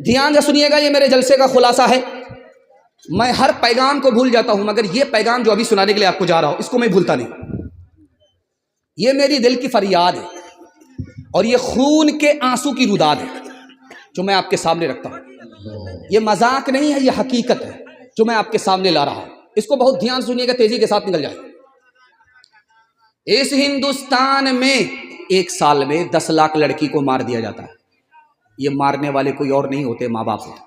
دھیان سے سنیے گا، یہ میرے جلسے کا خلاصہ ہے. میں ہر پیغام کو بھول جاتا ہوں مگر یہ پیغام جو ابھی سنانے کے لیے آپ کو جا رہا ہوں اس کو میں بھولتا نہیں. یہ میری دل کی فریاد ہے اور یہ خون کے آنسو کی روداد ہے جو میں آپ کے سامنے رکھتا ہوں. یہ مذاق نہیں ہے، یہ حقیقت ہے جو میں آپ کے سامنے لا رہا ہوں. اس کو بہت دھیان سنیے گا، تیزی کے ساتھ نکل جائے. اس ہندوستان میں ایک سال میں 10 لاکھ لڑکی کو مار دیا جاتا ہے. یہ مارنے والے کوئی اور نہیں ہوتے، ماں باپ ہوتے.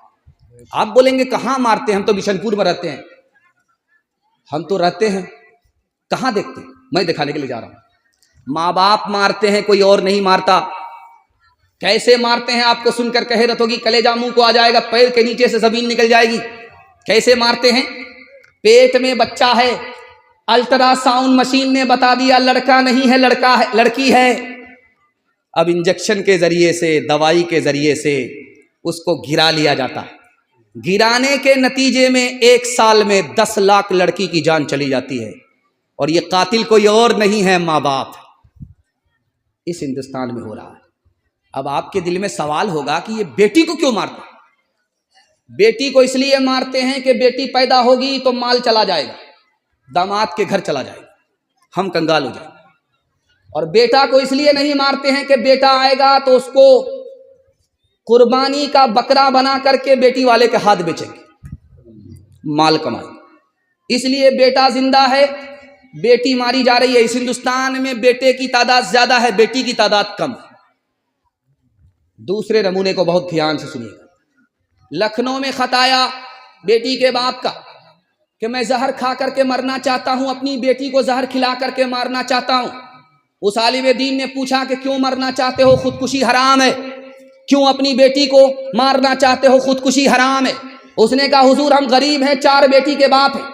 آپ بولیں گے کہاں مارتے ہیں؟ ہم تو بشن پور میں رہتے ہیں. ہم تو رہتے ہیں، کہاں دیکھتے ہیں؟ میں دکھانے کے لیے جا رہا ہوں. ماں باپ مارتے ہیں، کوئی اور نہیں مارتا. کیسے مارتے ہیں آپ کو سن کر کہرت ہوگی، کلیجہ منہ کو آ جائے گا، پیر کے نیچے سے زمین نکل جائے گی. کیسے مارتے ہیں؟ پیٹ میں بچہ ہے، الٹرا ساؤنڈ مشین نے بتا دیا لڑکا نہیں ہے، لڑکا ہے، لڑکی ہے. اب انجیکشن کے ذریعے سے، دوائی کے ذریعے سے اس کو گرا لیا جاتا ہے. گرانے کے نتیجے میں ایک سال میں 10 لاکھ لڑکی کی جان چلی جاتی ہے. اور یہ قاتل کوئی اور نہیں ہے، ماں باپ. اس ہندوستان میں ہو رہا ہے. اب آپ کے دل میں سوال ہوگا کہ یہ بیٹی کو کیوں مارتے ہیں؟ بیٹی کو اس لیے مارتے ہیں کہ بیٹی پیدا ہوگی تو مال چلا جائے گا، داماد کے گھر چلا جائے گا، ہم کنگال ہو جائیں گے. اور بیٹا کو اس لیے نہیں مارتے ہیں کہ بیٹا آئے گا تو اس کو قربانی کا بکرا بنا کر کے بیٹی والے کے ہاتھ بیچیں گے، مال کمائیں گے. اس لیے بیٹا زندہ ہے، بیٹی ماری جا رہی ہے. اس ہندوستان میں بیٹے کی تعداد زیادہ ہے، بیٹی کی تعداد کم ہے. دوسرے نمونے کو بہت دھیان سے سنیے گا. لکھنؤ میں خط آیا بیٹی کے باپ کا کہ میں زہر کھا کر کے مرنا چاہتا ہوں، اپنی بیٹی کو زہر کھلا کر کے مارنا چاہتا ہوں. اس عالم دین نے پوچھا کہ کیوں مرنا چاہتے ہو؟ خودکشی حرام ہے. کیوں اپنی بیٹی کو مارنا چاہتے ہو؟ خودکشی حرام ہے. اس نے کہا حضور ہم غریب ہیں، 4 بیٹی کے باپ ہیں.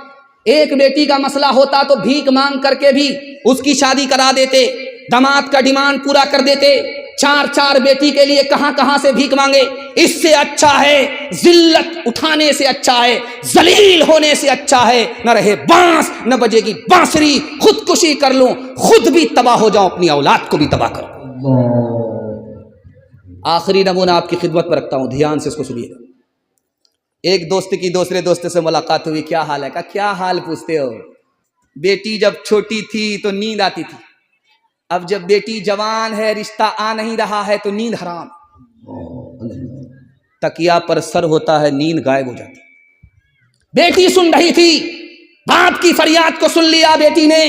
ایک بیٹی کا مسئلہ ہوتا تو بھیک مانگ کر کے بھی اس کی شادی کرا دیتے، داماد کا ڈیمانڈ پورا کر دیتے. 4 بیٹی کے لیے کہاں کہاں سے بھیک مانگے. اس سے اچھا ہے، ذلت اٹھانے سے اچھا ہے، ذلیل ہونے سے اچھا ہے، نہ رہے بانس نہ بجے گی بانسری، خودکشی کر لوں، خود بھی تباہ ہو جاؤں، اپنی اولاد کو بھی تباہ کروں. آخری نمونہ آپ کی خدمت میں رکھتا ہوں، دھیان سے اس کو سنیے. ایک دوست کی دوسرے دوست سے ملاقات ہوئی، کیا حال ہے؟ کہا کیا حال پوچھتے ہو؟ بیٹی جب چھوٹی تھی تو نیند آتی تھی، اب جب بیٹی جوان ہے، رشتہ آ نہیں رہا ہے تو نیند حرام. تکیا پر سر ہوتا ہے، نیند غائب ہو جاتی. بیٹی سن رہی تھی، باپ کی فریاد کو سن لیا بیٹی نے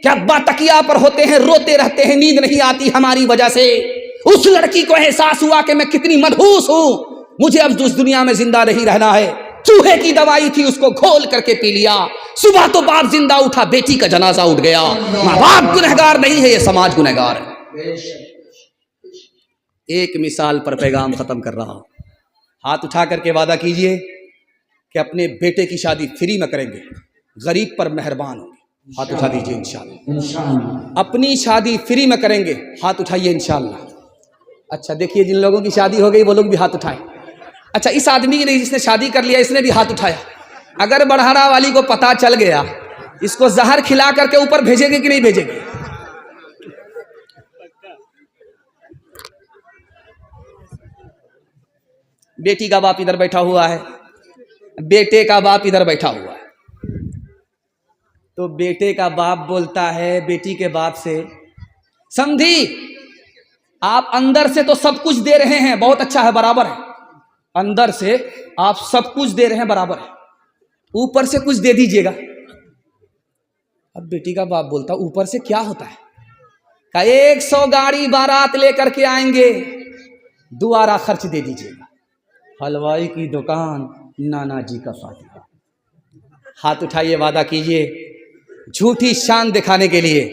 کہ ابا تکیا پر ہوتے ہیں، روتے رہتے ہیں، نیند نہیں آتی ہماری وجہ سے. اس لڑکی کو احساس ہوا کہ میں کتنی منحوس ہوں، مجھے اب اس دنیا میں زندہ نہیں رہنا ہے. چوہے کی دوائی تھی، اس کو گھول کر کے پی لیا. صبح تو باپ زندہ اٹھا، بیٹی کا جنازہ اٹھ گیا. ماں باپ گنہگار نہیں ہے، یہ سماج گنہگار ہے. ایک مثال پر پیغام ختم کر رہا ہوں. ہاتھ اٹھا کر کے وعدہ کیجئے کہ اپنے بیٹے کی شادی فری میں کریں گے، غریب پر مہربان ہوں گے. ہاتھ اٹھا دیجئے انشاءاللہ. اپنی شادی فری میں کریں گے، ہاتھ اٹھائیے انشاءاللہ. اچھا دیکھیے جن لوگوں کی شادی ہو گئی وہ لوگ بھی ہاتھ اٹھائیں. اچھا اس آدمی نے جس نے شادی کر لیا اس نے بھی ہاتھ اٹھایا. اگر بڑھارا والی کو پتا چل گیا، اس کو زہر کھلا کر کے اوپر بھیجے گے کہ نہیں بھیجے گے؟ بیٹی کا باپ ادھر بیٹھا ہوا ہے، بیٹے کا باپ ادھر بیٹھا ہوا ہے. تو بیٹے کا باپ بولتا ہے بیٹی کے باپ سے، سمجھی آپ اندر سے تو سب کچھ دے رہے ہیں، بہت اچھا ہے، برابر ہے. اندر سے آپ سب کچھ دے رہے ہیں، برابر ہے، اوپر سے کچھ دے دیجئے گا. اب بیٹی کا باپ بولتا اوپر سے کیا ہوتا ہے؟ کہ 100 گاڑی بارات لے کر کے آئیں گے، دوبارہ خرچ دے دیجئے گا. حلوائی کی دکان، نانا جی کا فاتحہ. ہاتھ اٹھائیے، وعدہ کیجئے. جھوٹی شان دکھانے کے لیے،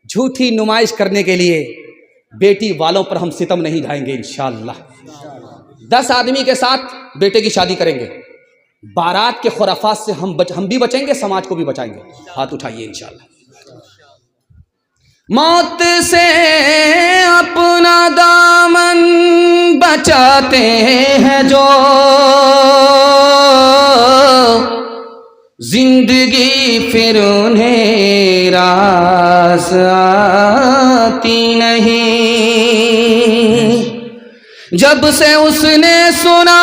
جھوٹی نمائش کرنے کے لیے بیٹی والوں پر ہم ستم نہیں ڈھائیں گے انشاءاللہ. 10 آدمی کے ساتھ بیٹے کی شادی کریں گے، بارات کے خرافات سے ہم بھی بچیں گے، سماج کو بھی بچائیں گے. ہاتھ اٹھائیے انشاءاللہ. موت سے اپنا دامن بچاتے ہیں جو، زندگی پھر انہیں راس آتی نہیں. جب سے اس نے سنا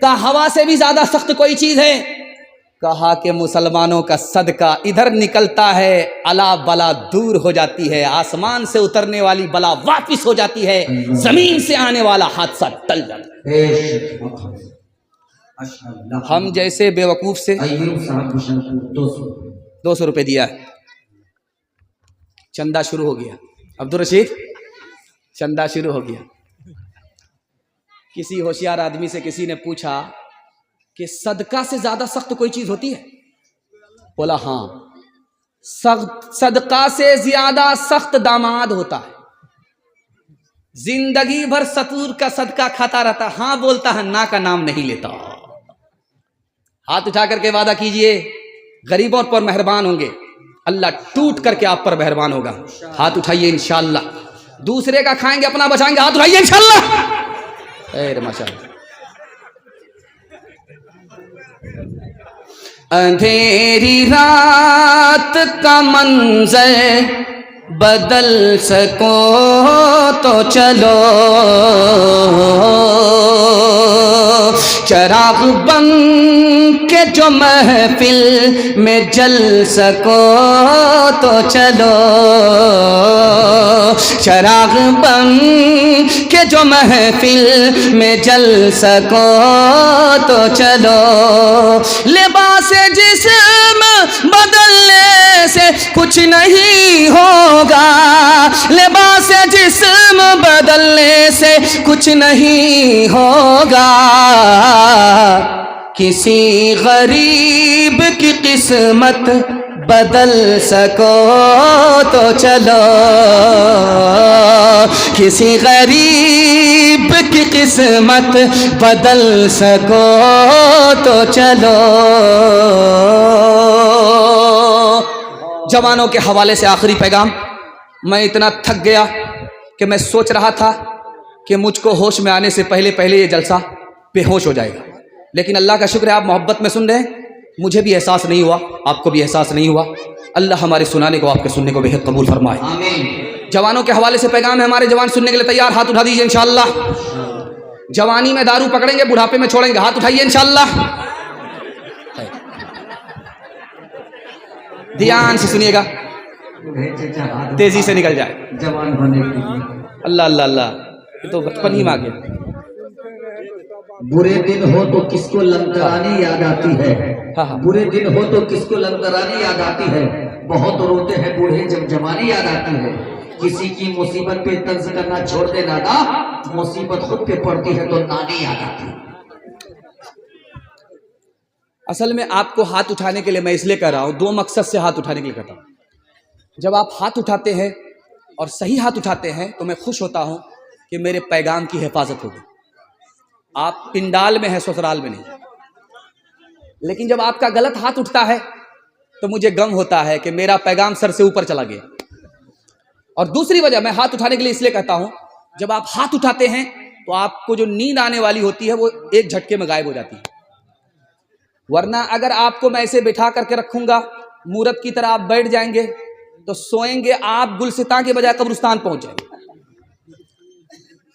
کہا ہوا سے بھی زیادہ سخت کوئی چیز ہے؟ کہا کہ مسلمانوں کا صدقہ ادھر نکلتا ہے الا بلا دور ہو جاتی ہے، آسمان سے اترنے والی بلا واپس ہو جاتی ہے، زمین سے آنے والا حادثہ ٹل جاتا ہے۔ ہم جیسے بیوقوف سے 200 روپے دیا ہے، چندہ شروع ہو گیا، عبدالرشید چندہ شروع ہو گیا۔ کسی ہوشیار آدمی سے کسی نے پوچھا کہ صدقہ سے زیادہ سخت کوئی چیز ہوتی ہے؟ بولا ہاں، صدقہ سے زیادہ سخت داماد ہوتا ہے، زندگی بھر ستور کا صدقہ کھاتا رہتا، ہاں بولتا ہے، نا کا نام نہیں لیتا۔ ہاتھ اٹھا کر کے وعدہ کیجئے غریبوں پر مہربان ہوں گے، اللہ ٹوٹ کر کے آپ پر مہربان ہوگا۔ ہاتھ اٹھائیے انشاءاللہ، دوسرے کا کھائیں گے اپنا بچائیں گے، ہاتھ اٹھائیے انشاءاللہ۔ خیر ماشاءاللہ۔ اندھیری رات کا منظر بدل سکو تو چلو، چراغ بن کے جو محفل میں جل سکو تو چلو، چراغ بن کے جو محفل میں جل سکو تو چلو، لباس جسم بدلنے سے کچھ نہیں ہوگا، لباس جسم بدلنے سے کچھ نہیں ہوگا، کسی غریب کی قسمت بدل سکو تو چلو، کسی غریب کی قسمت بدل سکو تو چلو۔ جوانوں کے حوالے سے آخری پیغام، میں اتنا تھک گیا کہ میں سوچ رہا تھا کہ مجھ کو ہوش میں آنے سے پہلے یہ جلسہ بے ہوش ہو جائے گا، لیکن اللہ کا شکر ہے آپ محبت میں سن رہے ہیں، مجھے بھی احساس نہیں ہوا، آپ کو بھی احساس نہیں ہوا۔ اللہ ہمارے سنانے کو آپ کے سننے کو بہت قبول فرمائے۔ آمین۔ جوانوں کے حوالے سے پیغام ہے، ہمارے جوان سننے کے لیے تیار؟ ہاتھ اٹھا دیجیے انشاءاللہ۔ جوانی میں دارو پکڑیں گے، بڑھاپے میں چھوڑیں گے، ہاتھ اٹھائیے انشاءاللہ۔ دھیان سے سنیے گا، تیزی سے نکل جائے۔ جوان ہونے کے لیے اللہ اللہ اللہ، یہ تو بچپن ہی میں آ گیا۔ برے دن ہو تو کس کو لنگرانی یاد آتی ہے، ہاں۔ برے دن ہو تو کس کو لنگرانی یاد آتی ہے، بہت روتے ہیں بوڑھے جب جوانی یاد آتی ہے، کسی کی مصیبت پہ طنز کرنا چھوڑ دے نادا، مصیبت خود پہ پڑتی ہے تو نانی یاد آتی ہے۔ اصل میں آپ کو ہاتھ اٹھانے کے لیے میں اس لیے کہہ رہا ہوں، دو مقصد سے ہاتھ اٹھانے کے لیے کہتا ہوں۔ جب آپ ہاتھ اٹھاتے ہیں اور صحیح ہاتھ اٹھاتے ہیں تو میں خوش ہوتا ہوں کہ میرے پیغام کی حفاظت ہوگی۔ آپ پنڈال میں ہیں، سسرال میں نہیں۔ لیکن جب آپ کا غلط ہاتھ اٹھتا ہے تو مجھے غم ہوتا ہے کہ میرا پیغام سر سے اوپر چلا گیا۔ اور دوسری وجہ میں ہاتھ اٹھانے کے لیے اس لیے کہتا ہوں، جب آپ ہاتھ اٹھاتے ہیں تو آپ کو جو نیند آنے والی ہوتی ہے وہ ایک جھٹکے میں غائب ہو جاتی ہے، ورنہ اگر آپ کو میں ایسے بٹھا کر کے رکھوں گا، مورت کی طرح آپ بیٹھ جائیں گے تو سوئیں گے آپ گلستان کے بجائے قبرستان پہنچ جائیں گے۔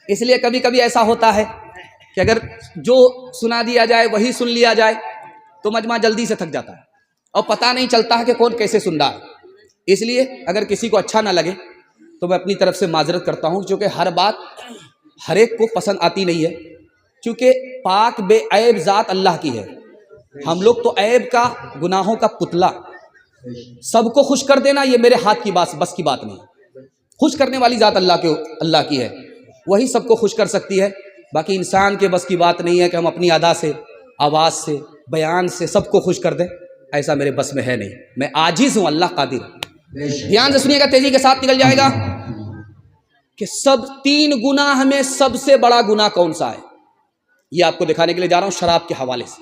اس لیے کبھی کبھی ایسا ہوتا ہے کہ اگر جو سنا دیا جائے وہی سن لیا جائے تو مجمع جلدی سے تھک جاتا ہے اور پتہ نہیں چلتا ہے کہ کون کیسے سن رہا ہے۔ اس لیے اگر کسی کو اچھا نہ لگے تو میں اپنی طرف سے معذرت کرتا ہوں، کیونکہ ہر بات ہر ایک کو پسند آتی نہیں ہے، کیونکہ پاک بے عیب ذات اللہ کی ہے۔ ہم لوگ تو عیب کا، گناہوں کا پتلا، سب کو خوش کر دینا یہ میرے ہاتھ کی بس کی بات نہیں۔ خوش کرنے والی ذات اللہ کی ہے، وہی سب کو خوش کر سکتی ہے، باقی انسان کے بس کی بات نہیں ہے کہ ہم اپنی ادا سے، آواز سے، بیان سے سب کو خوش کر دیں، ایسا میرے بس میں ہے نہیں، میں عاجز ہوں، اللہ قادر ہے۔ دھیان سے سنیے گا، تیزی کے ساتھ نکل جائے گا کہ سب 3 گناہ میں سب سے بڑا گناہ کون سا ہے، یہ آپ کو دکھانے کے لیے جا رہا ہوں شراب کے حوالے سے۔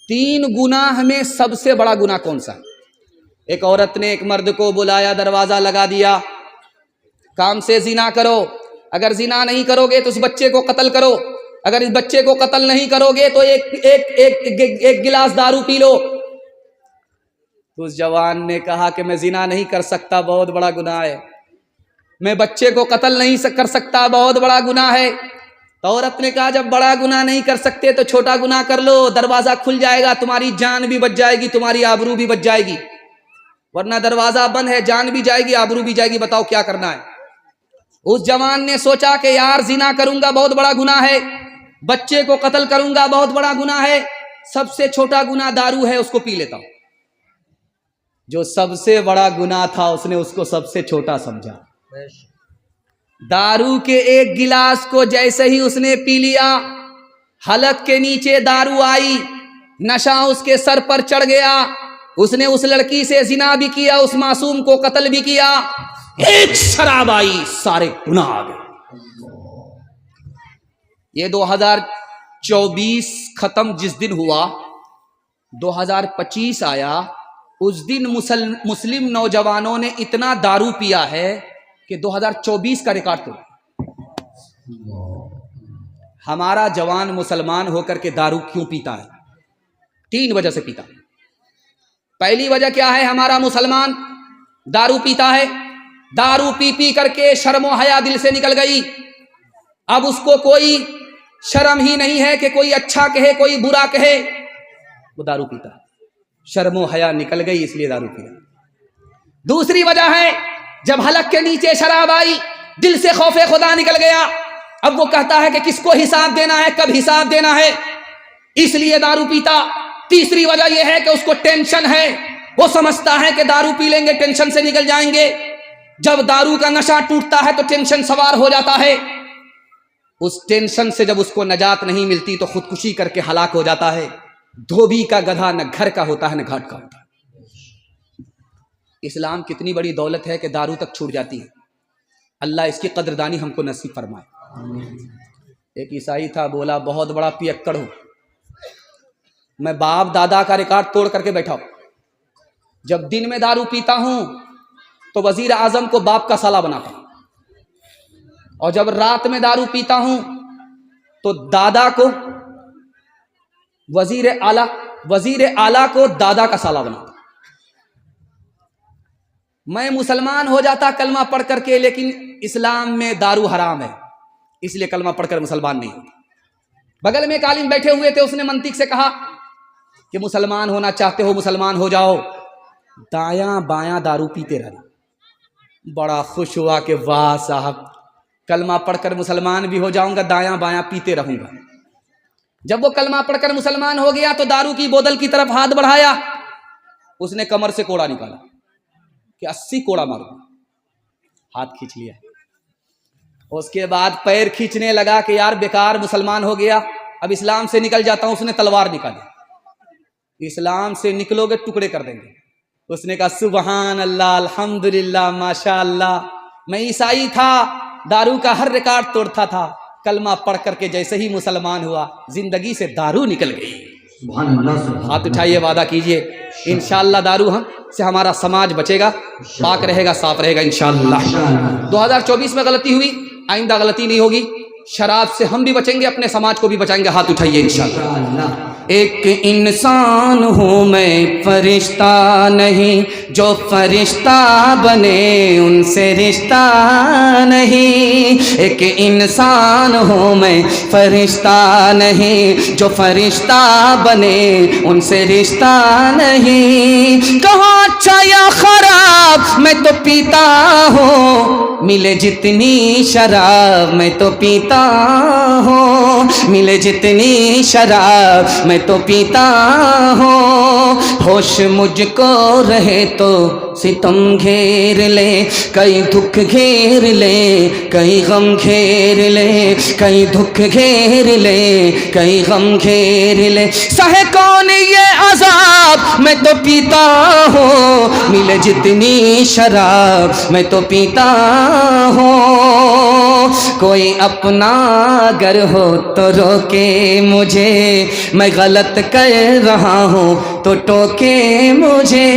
3 گناہ میں سب سے بڑا گناہ کون سا ہے؟ ایک عورت نے ایک مرد کو بلایا، دروازہ لگا دیا، کام سے زنا کرو، اگر زنا نہیں کرو گے تو اس بچے کو قتل کرو، اگر اس بچے کو قتل نہیں کرو گے تو ایک گلاس دارو پی لو۔ تو اس جوان نے کہا کہ میں زنا نہیں کر سکتا، بہت بڑا گناہ ہے، میں بچے کو قتل نہیں کر سکتا، بہت بڑا گناہ ہے، تو عورت نے کہا جب بڑا گناہ نہیں کر سکتے تو چھوٹا گناہ کر لو، دروازہ کھل جائے گا، تمہاری جان بھی بچ جائے گی، تمہاری آبرو بھی بچ جائے گی، ورنہ دروازہ بند ہے، جان بھی جائے گی، آبرو بھی جائے گی، بتاؤ کیا کرنا ہے۔ اس جوان نے سوچا کہ یار زنا کروں گا بہت بڑا گناہ ہے، بچے کو قتل کروں گا بہت بڑا گناہ ہے، سب سے چھوٹا گناہ دارو ہے، اس کو پی لیتا ہوں۔ جو سب سے بڑا گناہ تھا اس نے اس کو سب سے چھوٹا سمجھا۔ دارو کے ایک گلاس کو جیسے ہی اس نے پی لیا، حلق کے نیچے دارو آئی، نشہ اس کے سر پر چڑھ گیا، اس نے اس لڑکی سے زنا بھی کیا، اس معصوم کو قتل بھی کیا، ایک شراب آئی، سارے گناہ آ گئے۔ یہ 2024 ختم جس دن ہوا، 2025 آیا، اس دن مسلم نوجوانوں نے اتنا دارو پیا ہے کہ 2024 کا ریکارڈ توڑا۔ ہمارا جوان مسلمان ہو کر کے دارو کیوں پیتا ہے؟ 3 وجہ سے پیتا ہے۔ پہلی وجہ کیا ہے؟ ہمارا مسلمان دارو پیتا ہے، دارو پی پی کر کے شرم و حیا دل سے نکل گئی، اب اس کو کوئی شرم ہی نہیں ہے کہ کوئی اچھا کہے کوئی برا کہے، وہ دارو پیتا ہے، شرم و حیا نکل گئی اس لیے دارو پیا۔ دوسری وجہ ہے جب حلق کے نیچے شراب آئی، دل سے خوف خدا نکل گیا، اب وہ کہتا ہے کہ کس کو حساب دینا ہے، کب حساب دینا ہے، اس لیے دارو پیتا۔ تیسری وجہ یہ ہے کہ اس کو ٹینشن ہے، وہ سمجھتا ہے کہ دارو پی لیں گے ٹینشن سے نکل جائیں گے، جب دارو کا نشہ ٹوٹتا ہے تو ٹینشن سوار ہو جاتا ہے، اس ٹینشن سے جب اس کو نجات نہیں ملتی تو خودکشی کر کے ہلاک ہو جاتا ہے۔ دھوبی کا گدھا نہ گھر کا ہوتا ہے نہ گھاٹ کا ہوتا ہے۔ اسلام کتنی بڑی دولت ہے کہ دارو تک چھوٹ جاتی ہے، اللہ اس کی قدردانی ہم کو نصیب فرمائے۔ ایک عیسائی تھا، بولا بہت بڑا پیکڑ ہوں، میں باپ دادا کا ریکارڈ توڑ کر کے بیٹھا ہوں، جب دن میں دارو پیتا ہوں تو وزیر اعظم کو باپ کا سالہ بناتا ہوں، اور جب رات میں دارو پیتا ہوں تو دادا کو وزیر اعلیٰ کو دادا کا سالہ بناتا ہوں۔ میں مسلمان ہو جاتا کلمہ پڑھ کر کے، لیکن اسلام میں دارو حرام ہے، اس لیے کلمہ پڑھ کر مسلمان نہیں ہوتا۔ بغل میں ایک عالم بیٹھے ہوئے تھے، اس نے منطق سے کہا کہ مسلمان ہونا چاہتے ہو مسلمان ہو جاؤ، دایاں بایاں دارو پیتے رہنا۔ بڑا خوش ہوا کہ واہ صاحب، کلمہ پڑھ کر مسلمان بھی ہو جاؤں گا، دایاں بایاں پیتے رہوں گا۔ جب وہ کلمہ پڑھ کر مسلمان ہو گیا تو دارو کی بوتل کی طرف ہاتھ بڑھایا، اس نے کمر سے کوڑا نکالا کہ 80 کوڑا ماروں، ہاتھ کھینچ لیا۔ اس کے بعد پیر کھینچنے لگا کہ یار بیکار مسلمان ہو گیا، اب اسلام سے نکل جاتا ہوں۔ اس نے تلوار نکالی، اسلام سے نکلو گے ٹکڑے کر دیں گے۔ اس نے کہا سبحان اللہ، الحمدللہ، ماشاء اللہ، میں عیسائی تھا، دارو کا ہر ریکارڈ توڑتا تھا، کلمہ پڑھ کر کے جیسے ہی مسلمان ہوا زندگی سے دارو نکل گئی۔ ہاتھ اٹھائیے، وعدہ کیجئے انشاءاللہ دارو ہم سے ہمارا سماج بچے گا، پاک رہے گا، صاف رہے گا انشاءاللہ۔ 2024 میں غلطی ہوئی، آئندہ غلطی نہیں ہوگی، شراب سے ہم بھی بچیں گے، اپنے سماج کو بھی بچائیں گے۔ ہاتھ اٹھائیے انشاءاللہ۔ ایک انسان ہوں میں فرشتہ نہیں، جو فرشتہ بنے ان سے رشتہ نہیں۔ ایک انسان ہوں میں فرشتہ نہیں، جو فرشتہ بنے ان سے رشتہ نہیں۔ کہاں اچھا یا خراب میں تو پیتا ہوں، ملے جتنی شراب میں تو پیتا ہوں، ملے جتنی شراب میں تو پیتا ہوں۔ ہوش مجھ کو رہے تو ستم گھیر لے، کئی دکھ گھیر لے، کئی غم گھیر لے، کئی دکھ گھیر لے، کئی غم گھیر لے۔ سہے کون یہ عذاب میں تو پیتا ہوں، ملے جتنی شراب میں تو پیتا ہوں۔ کوئی اپنا گر ہو تو روکے مجھے، میں غلط کر رہا ہوں تو ٹوکے مجھے۔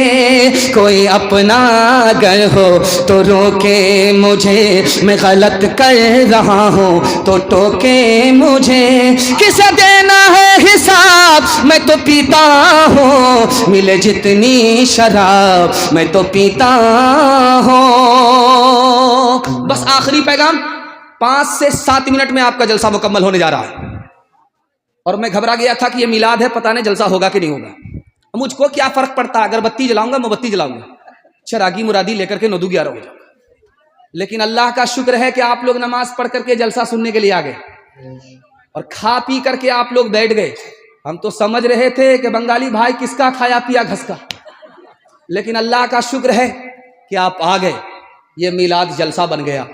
کوئی اپنا گر ہو تو روکے مجھے، میں غلط کر رہا ہوں تو ٹوکے مجھے۔ کسے دینا ہے حساب میں تو پیتا ہوں، ملے جتنی شراب میں تو پیتا ہوں۔ بس آخری پیغام 5 سے 7 منٹ میں آپ کا جلسہ مکمل ہونے جا رہا ہے، اور میں گھبرا گیا تھا کہ یہ میلاد ہے، پتہ نہیں جلسہ ہوگا کہ نہیں ہوگا۔ مجھ کو کیا فرق پڑتا، اگر بتی جلاؤں گا میں بتی جلاؤں گا، چراغی مرادی لے کر کے 9 11 ہو جاؤں گا۔ لیکن اللہ کا شکر ہے کہ آپ لوگ نماز پڑھ کر کے جلسہ سننے کے لیے آ گئے، اور کھا پی کر کے آپ لوگ بیٹھ گئے۔ ہم تو سمجھ رہے تھے کہ بنگالی بھائی کس کا کھایا پیا گھس کا، لیکن اللہ کا شکر ہے کہ آپ آ گئے، یہ میلاد جلسہ بن گیا۔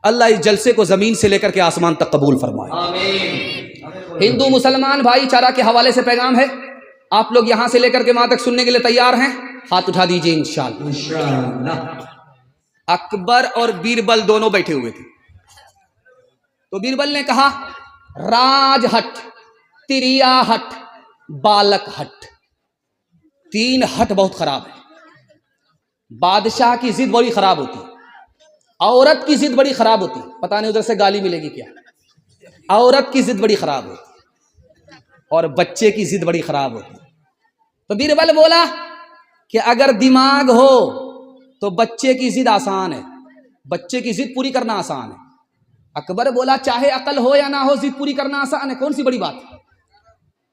اللہ اس جلسے کو زمین سے لے کر کے آسمان تک قبول فرمائے۔ آمین۔ ہندو مسلمان بھائی چارہ کے حوالے سے پیغام ہے، آپ لوگ یہاں سے لے کر کے وہاں تک سننے کے لیے تیار ہیں؟ ہاتھ اٹھا دیجئے انشاءاللہ۔ اکبر اور بیربل دونوں بیٹھے ہوئے تھے، تو بیربل نے کہا راج ہٹ، تریا ہٹ، بالک ہٹ، 3 ہٹ بہت خراب ہے۔ بادشاہ کی ضد بڑی خراب ہوتی، عورت کی ضد بڑی خراب ہوتی، پتہ نہیں ادھر سے گالی ملے گی کیا۔ عورت کی ضد بڑی خراب ہوتی اور بچے کی ضد بڑی خراب ہوتی۔ تو بیربل بولا کہ اگر دماغ ہو تو بچے کی ضد آسان ہے، بچے کی ضد پوری کرنا آسان ہے۔ اکبر بولا چاہے عقل ہو یا نہ ہو ضد پوری کرنا آسان ہے، کون سی بڑی بات ہے؟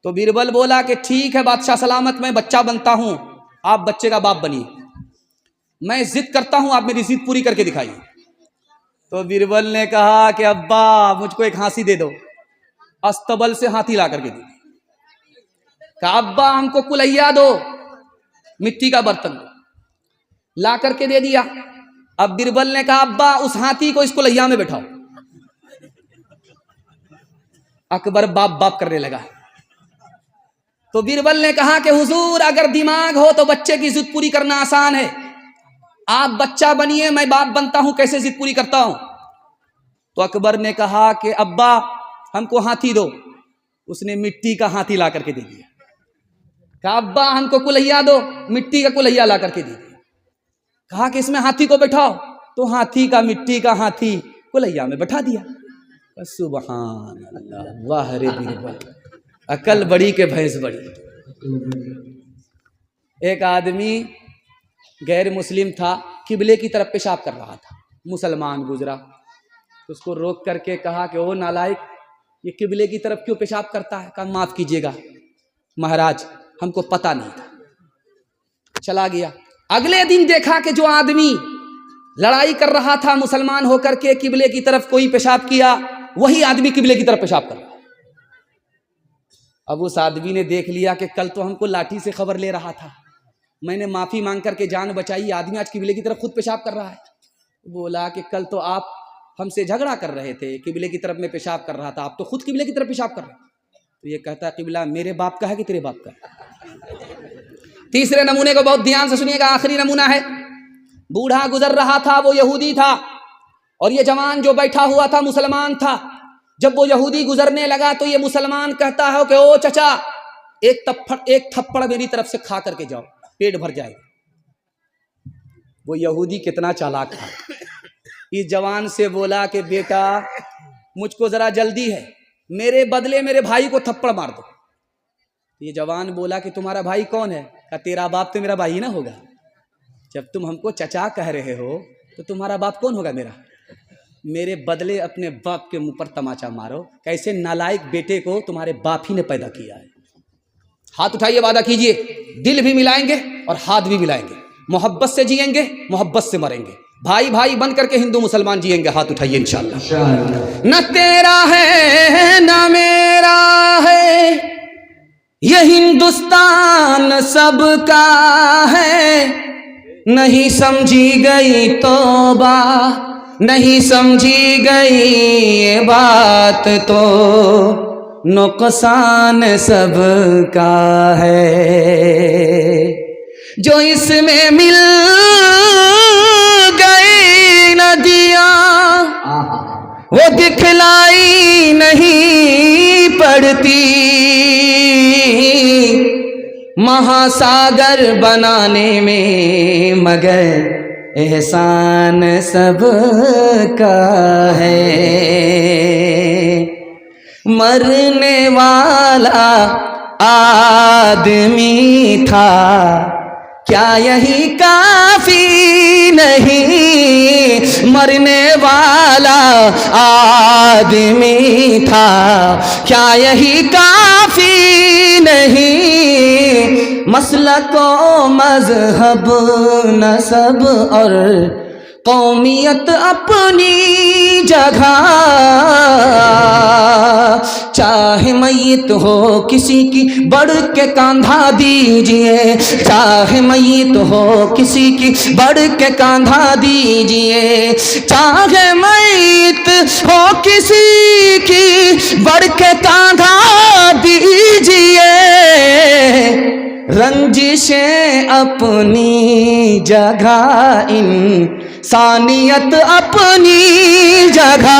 تو بیربل بولا کہ ٹھیک ہے بادشاہ سلامت، میں بچہ بنتا ہوں، آپ بچے کا باپ بنیے، میں ضد کرتا ہوں، آپ میری ضد پوری کر کے دکھائیے۔ تو بیربل نے کہا کہ ابا مجھ کو ایک ہانسی دے دو، استبل سے ہاتھی لا کر کے دی۔ کہا ابا ہم کو کلہیا دو، مٹی کا برتن دو، لا کر کے دے دیا۔ اب بیربل نے کہا ابا اس ہاتھی کو اس کلہیا میں بٹھاؤ۔ اکبر باپ باپ کرنے لگا۔ تو بیربل نے کہا کہ حضور اگر دماغ ہو تو بچے کی ضد پوری کرنا آسان ہے، آپ بچہ بنیے، میں باپ بنتا ہوں، کیسے ضد پوری کرتا ہوں؟ تو اکبر نے کہا کہ ابا ہم کو ہاتھی دو، اس نے مٹی کا ہاتھی لا کر کے دے دیا۔ کہا ابا ہم کو کلہیا دو، مٹی کا کلہیا لا کر کے دے دیا۔ کہا کہ اس میں ہاتھی کو بٹھاؤ، تو ہاتھی کا مٹی کا ہاتھی کلہیا میں بٹھا دیا۔ سبحان اللہ، واہ رے بیربل، عقل بڑی کہ بھینس بڑی۔ ایک آدمی غیر مسلم تھا، قبلے کی طرف پیشاب کر رہا تھا، مسلمان گزرا، اس کو روک کر کے کہا کہ او نالائق، یہ قبلے کی طرف کیوں پیشاب کرتا ہے؟ کہا معاف کیجیے گا مہاراج، ہم کو پتہ نہیں تھا۔ چلا گیا۔ اگلے دن دیکھا کہ جو آدمی لڑائی کر رہا تھا مسلمان ہو کر کے، قبلے کی طرف کوئی پیشاب کیا، وہی آدمی قبلے کی طرف پیشاب کر رہا۔ اب اس آدمی نے دیکھ لیا کہ کل تو ہم کو لاٹھی سے خبر لے رہا تھا، میں نے معافی مانگ کر کے جان بچائی، آدمی آج قبلے کی طرف خود پیشاب کر رہا ہے۔ بولا کہ کل تو آپ ہم سے جھگڑا کر رہے تھے، قبلے کی طرف میں پیشاب کر رہا تھا، آپ تو خود قبلے کی طرف پیشاب کر رہے۔ تو یہ کہتا ہے قبلہ میرے باپ کا ہے کہ تیرے باپ کا ہے؟ تیسرے نمونے کو بہت دھیان سے سنیے گا، آخری نمونہ ہے۔ بوڑھا گزر رہا تھا، وہ یہودی تھا، اور یہ جوان جو بیٹھا ہوا تھا مسلمان تھا۔ جب وہ یہودی گزرنے لگا تو یہ مسلمان کہتا ہے کہ او چچا ایک تھپڑ میری طرف سے کھا کر کے جاؤ، پیٹ بھر جائے گا۔ وہ یہودی کتنا چالاک تھا، اس جوان سے بولا کہ بیٹا مجھ کو ذرا جلدی ہے، میرے بدلے میرے بھائی کو تھپڑ مار دو۔ یہ جوان بولا کہ تمہارا بھائی کون ہے؟ کہ تیرا باپ تو میرا بھائی نہ ہوگا، جب تم ہم کو چچا کہہ رہے ہو تو تمہارا باپ کون ہوگا میرا؟ میرے بدلے اپنے باپ کے منہ پر تماچا مارو، کیسے نالائق بیٹے کو تمہارے باپ ہی نے پیدا کیا ہے۔ ہاتھ اٹھائیے، وعدہ کیجئے، دل بھی ملائیں گے اور ہاتھ بھی ملائیں گے، محبت سے جئیں گے، محبت سے مریں گے، بھائی بھائی بن کر کے ہندو مسلمان جئیں گے۔ ہاتھ اٹھائیے انشاءاللہ۔ نہ تیرا ہے نہ میرا ہے، یہ ہندوستان سب کا ہے، نہیں سمجھی گئی توبہ، نہیں سمجھی گئی یہ بات تو نقصان سب کا ہے۔ جو اس میں مل گئی ندیاں وہ دکھلائی نہیں پڑتی، مہاساگر بنانے میں مگر احسان سب کا ہے۔ مرنے والا آدمی تھا کیا یہی کافی نہیں؟ مرنے والا آدمی تھا، کیا یہی کافی نہیں؟ مسلک و مذہب، نسب اور قومیت اپنی جگہ، چاہے میت ہو کسی کی بڑھ کے کاندھا دیجئے، چاہے میت ہو کسی کی بڑھ کے کاندھا دیجئے، چاہے میت ہو کسی کی بڑھ کے کاندھا دیجئے، رنجشیں اپنی جگہ، انسانیت اپنی جگہ،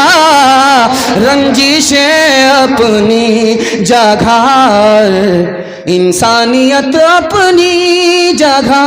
رنجشیں اپنی جگہ، انسانیت اپنی جگہ۔